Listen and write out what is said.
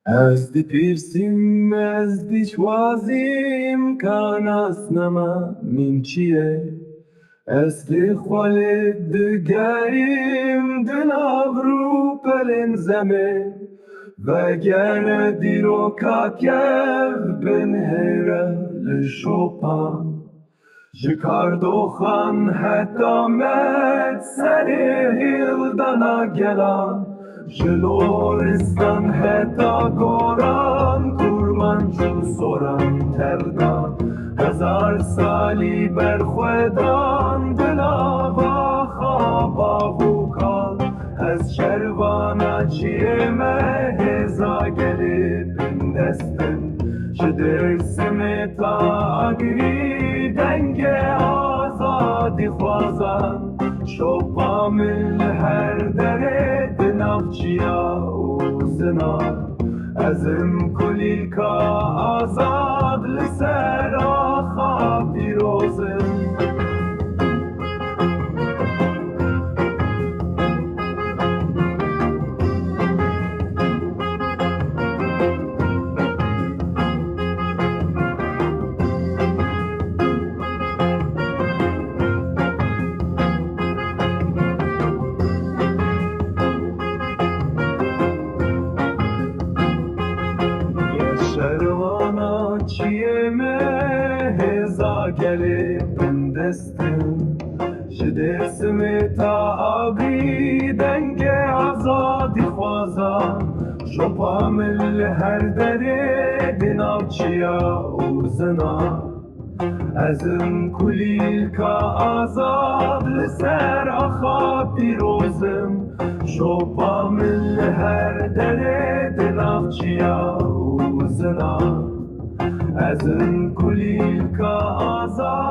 از دی پیرسیم از دی چوازیم کان اسنما من چیه از دی خالد دگریم دنابرو پرن زمه و گر دیرو کاکیف بن هره لشوپان جکاردو خان حتی مد سری هیل دانا گلان جلورستان حتی گوران کورمانجو سوران تردان 1000 سالی بر خودان دلاوا خوابا بوکان از شروانا چیه مهزا گلی بندستن چه درسم تاگری دنگ آزادی خوازن شوپا من هر دره دنافچیا و زنا ازم کلی که آزاد لسر آخا پیروزم شروانا چیه مهزا گلی بندستم شده سمتا آبی دنگ آزادی خوازا شپا مل هر دره بناب چیا و زنا ازم کلیل که آزاد لسر آخا پیروزم شپا مل هر دره بناب چیا و زنا ازم کلیل که آزاد